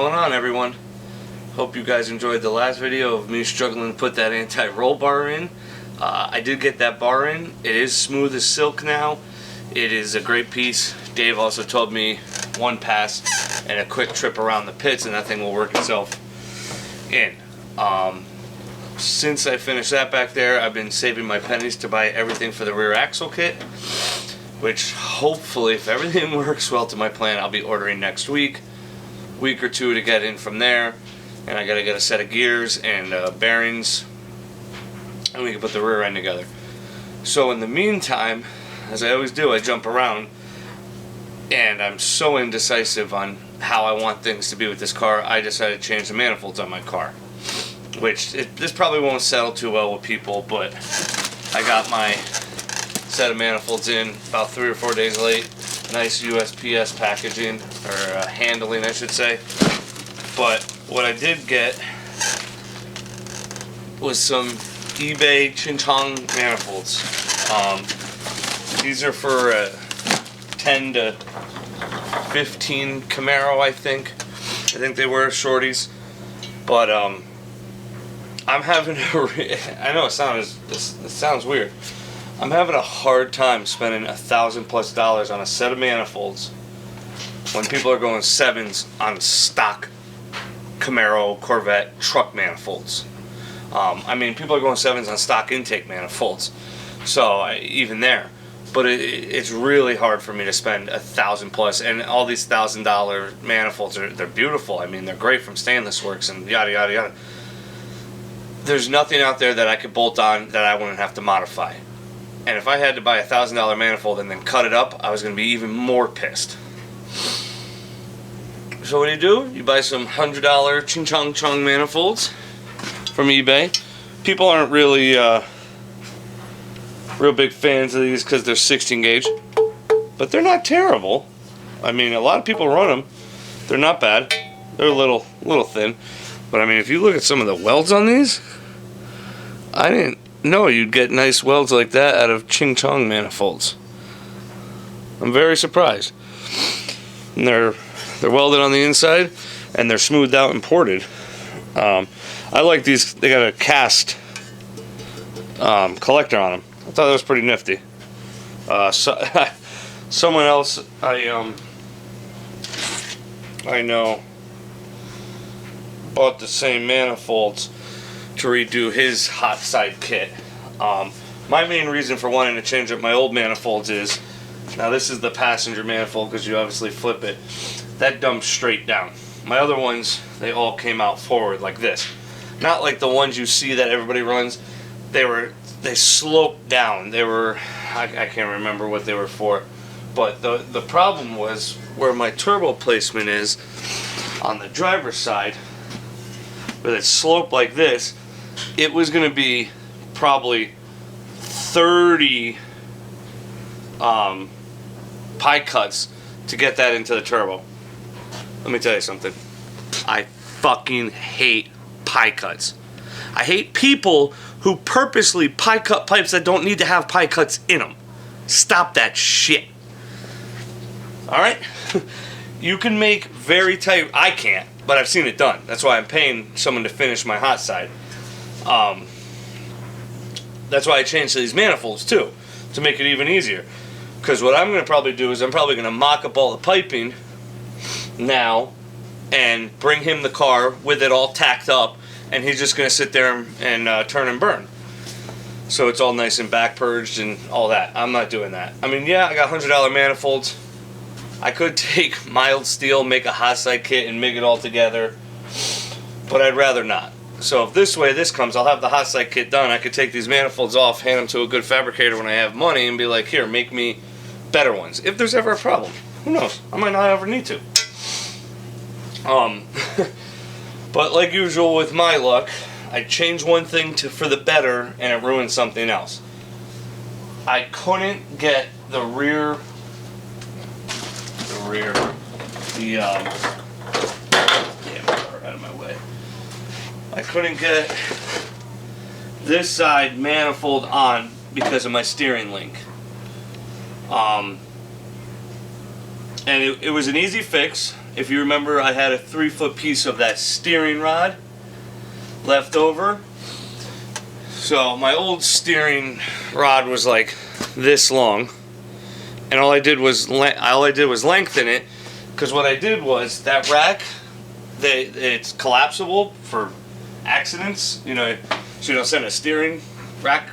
going on, everyone? Hope you guys enjoyed the last video of me struggling to put that anti-roll bar in. I did get that bar in. It is smooth as silk now. It is a great piece. Dave also told me one pass and a quick trip around the pits and that thing will work itself in. Since I finished that back there, I've been saving my pennies to buy everything for the rear axle kit, which hopefully, if everything works well to my plan, I'll be ordering next week or two to get in from there. And I gotta get a set of gears and bearings, and we can put the rear end together. So in the meantime, as I always do, I jump around, and I'm so indecisive on how I want things to be with this car. I decided to change the manifolds on my car, which this probably won't settle too well with people, but I got my set of manifolds in about 3 or 4 days late. Nice USPS packaging, or handling I should say. But what I did get was some eBay Chinchong manifolds. These are for 10 to 15 Camaro, I think. I think they were shorties. But I'm having I know it sounds weird. I'm having a hard time spending $1,000+ on a set of manifolds when people are going 7s on stock Camaro, Corvette, truck manifolds. I mean, people are going 7s on stock intake manifolds, so even there. But it's really hard for me to spend $1,000+, and all these $1,000 manifolds they're beautiful. I mean, they're great from Stainless Works and yada yada yada. There's nothing out there that I could bolt on that I wouldn't have to modify. And if I had to buy a $1,000 manifold and then cut it up, I was going to be even more pissed. So what do? You buy some $100 Ching Chong Chong manifolds from eBay. People aren't really real big fans of these because they're 16 gauge, but they're not terrible. I mean, a lot of people run them. They're not bad. They're a little thin, but I mean, if you look at some of the welds on these, I didn't know you'd get nice welds like that out of Ching Chong manifolds. I'm very surprised. And they're welded on the inside, and they're smoothed out and ported. I like these. They got a cast collector on them. I thought that was pretty nifty. Someone else I know bought the same manifolds to redo his hot side kit. My main reason for wanting to change up my old manifolds is, now this is the passenger manifold because you obviously flip it. That dumps straight down. My other ones, they all came out forward like this. Not like the ones you see that everybody runs. They sloped down. They were, I can't remember what they were for. But the problem was where my turbo placement is on the driver's side, where it sloped like this. It was going to be probably 30 pie cuts to get that into the turbo. Let me tell you something. I fucking hate pie cuts. I hate people who purposely pie cut pipes that don't need to have pie cuts in them. Stop that shit. Alright? You can make very tight... I can't, but I've seen it done. That's why I'm paying someone to finish my hot side. That's why I changed to these manifolds too, to make it even easier. Because what I'm going to probably do is I'm probably going to mock up all the piping now and bring him the car with it all tacked up, and he's just going to sit there and turn and burn. So it's all nice and back purged and all that. I'm not doing that. I mean, yeah, I got $100 manifolds. I could take mild steel, make a hot side kit, and make it all together, but I'd rather not. So if this comes, I'll have the hot side kit done. I could take these manifolds off, hand them to a good fabricator when I have money, and be like, here, make me better ones. If there's ever a problem. Who knows? I might not ever need to. But like usual with my luck, I change one thing for the better, and it ruins something else. I couldn't get the rear, out of my way. I couldn't get this side manifold on because of my steering link. And it was an easy fix. if you remember, I had a 3-foot piece of that steering rod left over. So my old steering rod was like this long, and all I did was lengthen it, because what I did was that rack, it's collapsible for accidents, you know, so you don't send a steering rack,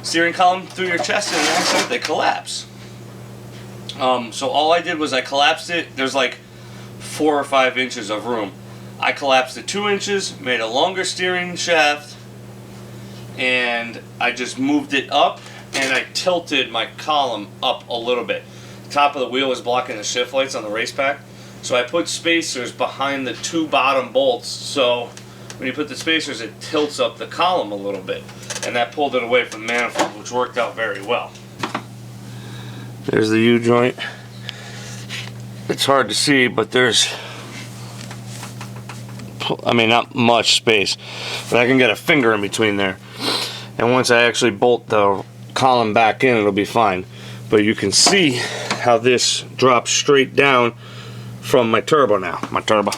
steering column through your chest and accident, they collapse. So all I did was I collapsed it. There's like 4 or 5 inches of room. I collapsed it 2 inches, made a longer steering shaft, and I just moved it up, and I tilted my column up a little bit. The top of the wheel was blocking the shift lights on the race pack, so I put spacers behind the 2 bottom bolts, so when you put the spacers it tilts up the column a little bit, and that pulled it away from the manifold, which worked out very well. There's the U-joint. It's hard to see, but there's, I mean, not much space, but I can get a finger in between there. And once I actually bolt the column back in, it'll be fine. But you can see how this drops straight down from my turbo now. My turbo.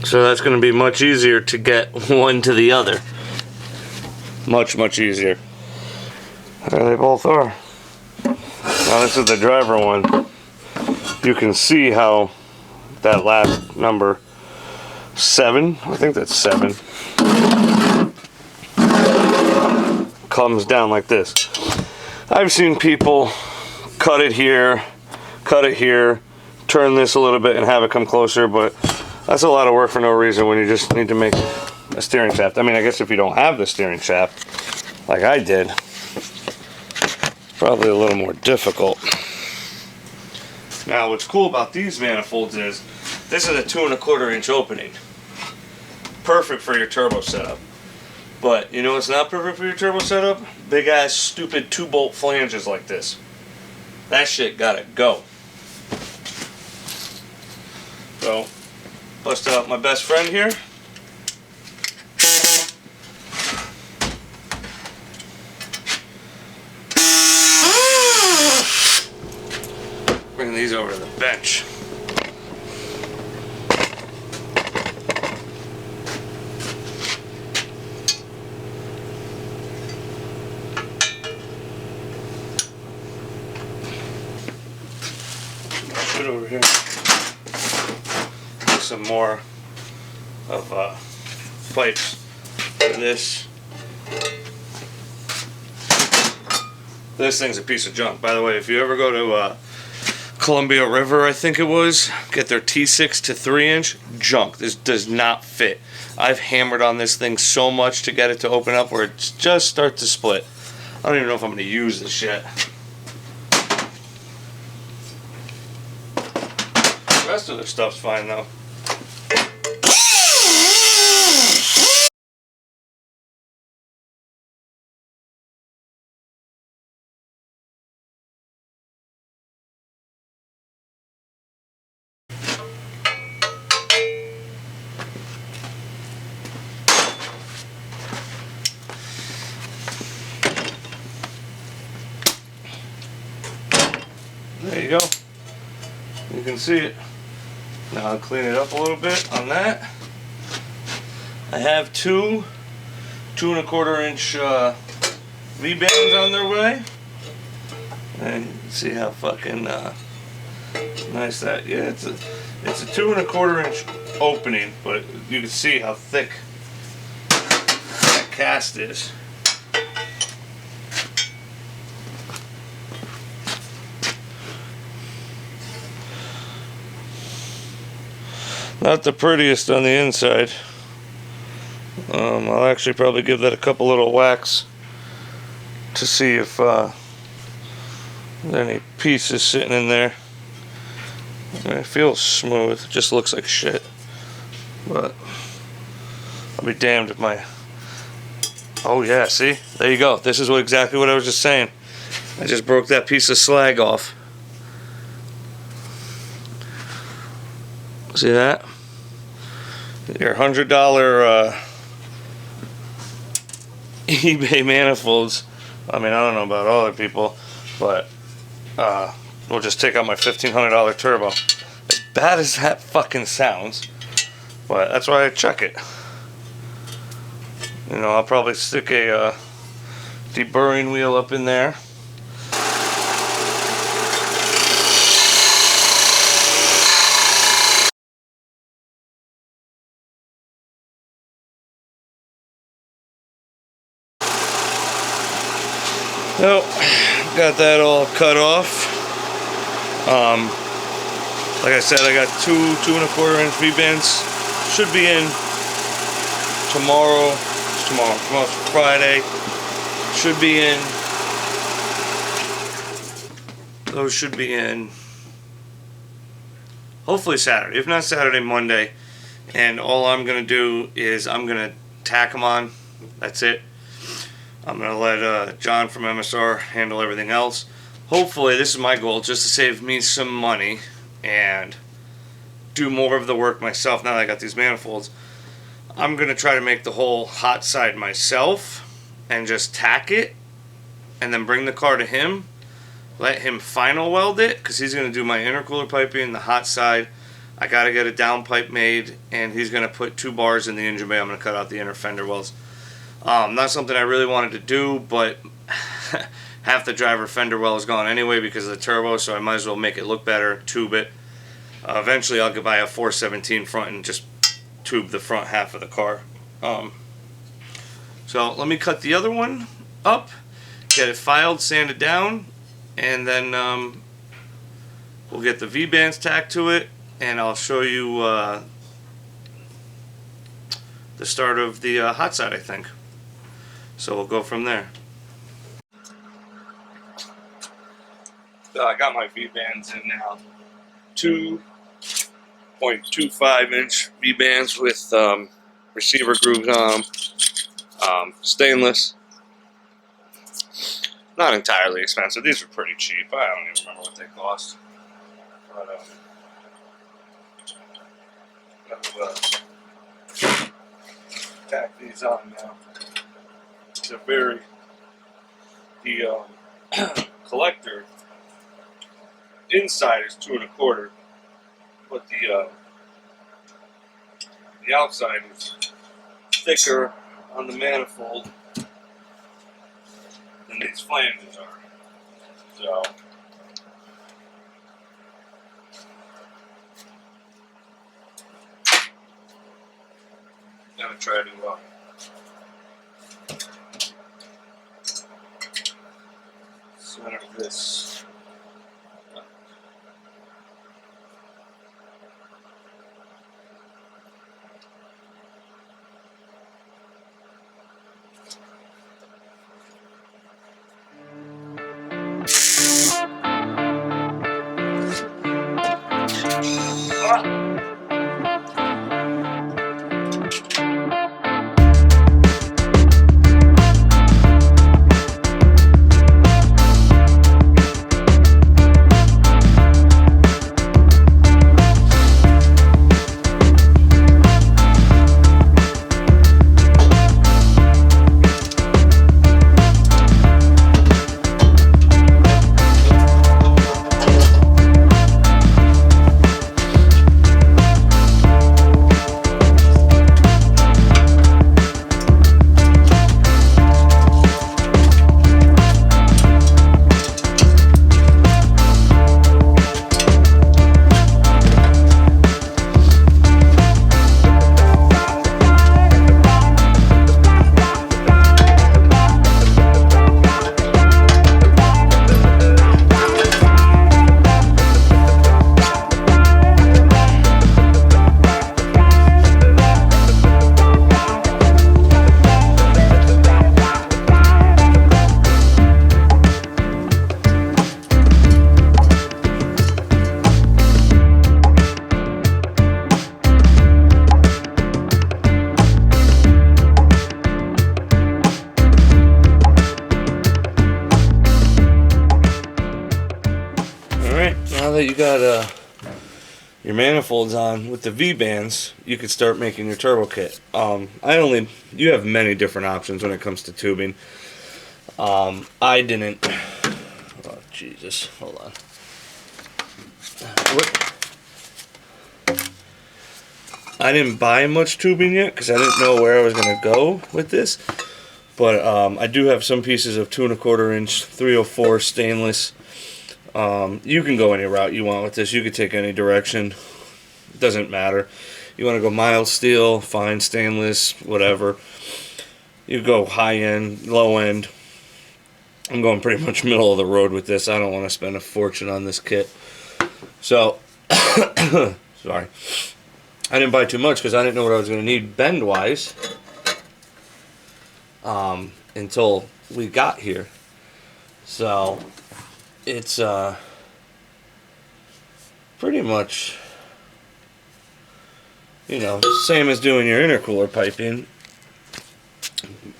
So that's going to be much easier to get one to the other. Much, much easier. There they both are. Now this is the driver one. You can see how that last number 7, I think that's 7, comes down like this. I've seen people cut it here, turn this a little bit and have it come closer, but that's a lot of work for no reason when you just need to make a steering shaft. I mean, I guess if you don't have the steering shaft, like I did, probably a little more difficult. Now, what's cool about these manifolds is this is a 2 1/4 inch opening. Perfect for your turbo setup. But you know what's not perfect for your turbo setup? Big ass stupid 2-bolt flanges like this. That shit gotta go. So, bust out my best friend here. Bring these over to the bench. Put over here. Some more of pipes for this. This thing's a piece of junk. By the way, if you ever go to Columbia River, I think it was, get their T6 to 3-inch, junk. This does not fit. I've hammered on this thing so much to get it to open up where it just starts to split. I don't even know if I'm going to use this yet. The rest of the stuff's fine though. There you go. You can see it. Now I'll clean it up a little bit on that. I have 2 2 1/4 inch V-bands on their way. And you can see how fucking nice that. Yeah, it's a 2 1/4 inch opening, but you can see how thick that cast is. Not the prettiest on the inside. I'll actually probably give that a couple little whacks to see if there's any pieces sitting in there. It feels smooth, just looks like shit. But I'll be damned if my... Oh yeah, see? There you go. This is exactly what I was just saying. I just broke that piece of slag off. See that? Your $100 eBay manifolds. I mean, I don't know about other people, but We'll just take out my $1,500 turbo. As bad as that fucking sounds, but that's why I check it. You know, I'll probably stick a deburring wheel up in there. So, got that all cut off. Like I said, I got two 2¼ inch V-bands. Should be in tomorrow. Tomorrow's Friday. Should be in. Those should be in. Hopefully Saturday. If not Saturday, Monday. And all I'm gonna do is I'm gonna tack them on. That's it. I'm going to let John from MSR handle everything else. Hopefully, this is my goal, just to save me some money and do more of the work myself now that I got these manifolds. I'm going to try to make the whole hot side myself and just tack it and then bring the car to him. Let him final weld it because he's going to do my intercooler piping, the hot side. I got to get a down pipe made, and he's going to put 2 bars in the engine bay. I'm going to cut out the inner fender wells. Not something I really wanted to do, but half the driver fender well is gone anyway because of the turbo, so I might as well make it look better, tube it. Eventually I'll buy a 417 front and just tube the front half of the car. So let me cut the other one up, get it filed, sanded down, and then we'll get the V-bands tacked to it, and I'll show you the start of the hot side, I think. So we'll go from there. So I got my V-bands in now. 2.25 inch V-bands with receiver grooves on them. Stainless. Not entirely expensive. These are pretty cheap. I don't even remember what they cost. But tack these on now. The collector inside is 2¼ but the outside is thicker on the manifold than these flanges are. So I'm gonna try to center this. Now that you got your manifolds on with the V-bands, you could start making your turbo kit. You have many different options when it comes to tubing. I didn't. Oh Jesus! Hold on. I didn't buy much tubing yet because I didn't know where I was going to go with this. But I do have some pieces of 2 1/4 inch 304 stainless. You can go any route you want with this. You could take any direction. It doesn't matter. You want to go mild steel, fine stainless, whatever. You go high end, low end. I'm going pretty much middle of the road with this. I don't want to spend a fortune on this kit. So, sorry. I didn't buy too much because I didn't know what I was going to need bend-wise until we got here. So, it's pretty much, you know, same as doing your intercooler piping.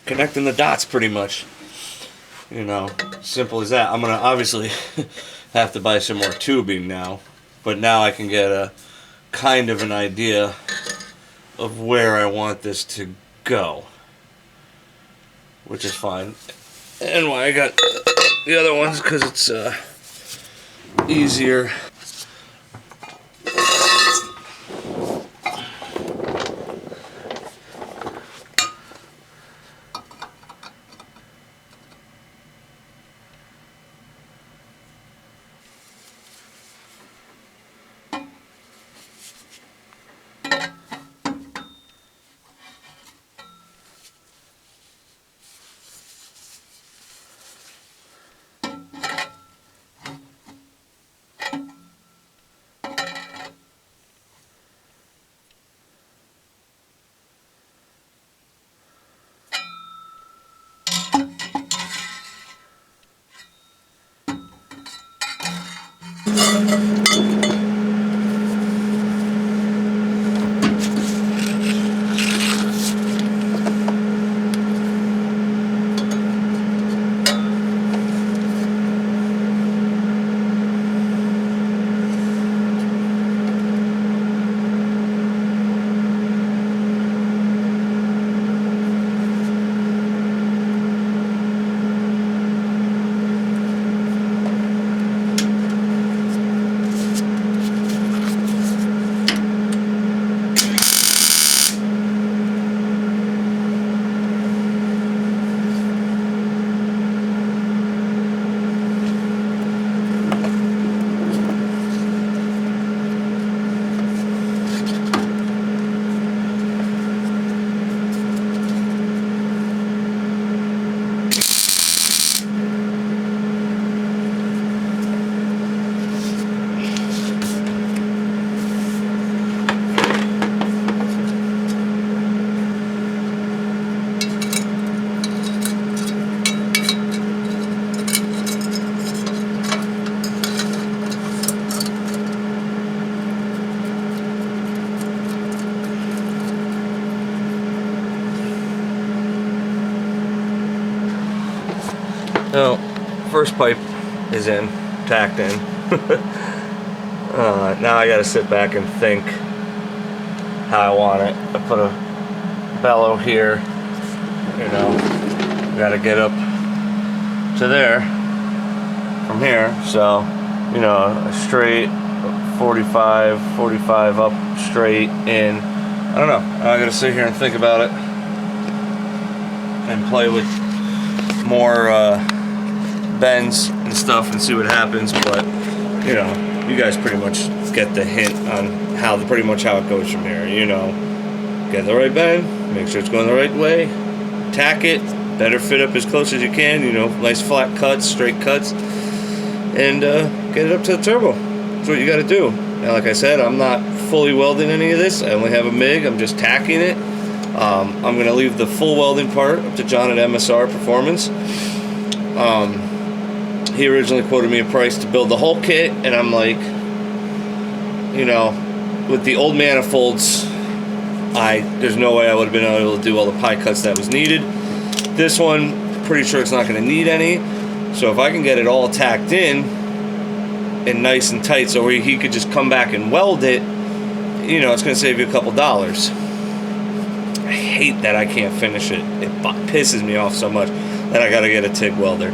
Connecting the dots pretty much. You know, simple as that. I'm going to obviously have to buy some more tubing now. But now I can get a kind of an idea of where I want this to go, which is fine. And why I got the other ones, because it's easier. So, first pipe is in, tacked in. Now I gotta sit back and think how I want it. I put a bellow here, you know, gotta get up to there from here, so, you know, a straight 45 up, straight in. I don't know, I gotta sit here and think about it and play with more bends and stuff and see what happens, but you know, you guys pretty much get the hint on how pretty much how it goes from here. You know, get the right bend, make sure it's going the right way, tack it, better fit up as close as you can, you know, nice flat cuts, straight cuts, and get it up to the turbo. That's what you got to do. Now, like I said, I'm not fully welding any of this. I only have a MIG. I'm just tacking it. I'm going to leave the full welding part up to John at MSR Performance. He originally quoted me a price to build the whole kit, and I'm like, you know, with the old manifolds, there's no way I would have been able to do all the pie cuts that was needed. This one, pretty sure it's not going to need any. So if I can get it all tacked in and nice and tight, so he could just come back and weld it, you know, it's going to save you a couple dollars. I hate that I can't finish it. It pisses me off so much that I got to get a TIG welder.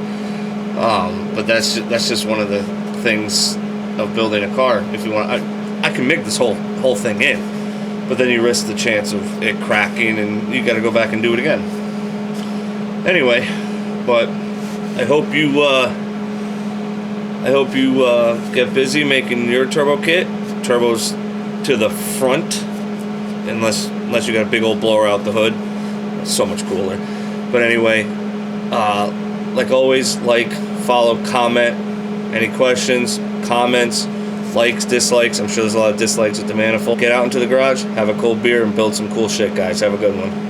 But that's just one of the things of building a car. If you want, I can make this whole thing in, but then you risk the chance of it cracking, and you got to go back and do it again. Anyway, but I hope you get busy making your turbo kit. Turbos to the front, unless you got a big old blower out the hood. It's so much cooler. But anyway, like always, like, follow, comment. Any questions, comments, likes, dislikes. I'm sure there's a lot of dislikes with the Manifold. Get out into the garage, have a cold beer, and build some cool shit, guys. Have a good one.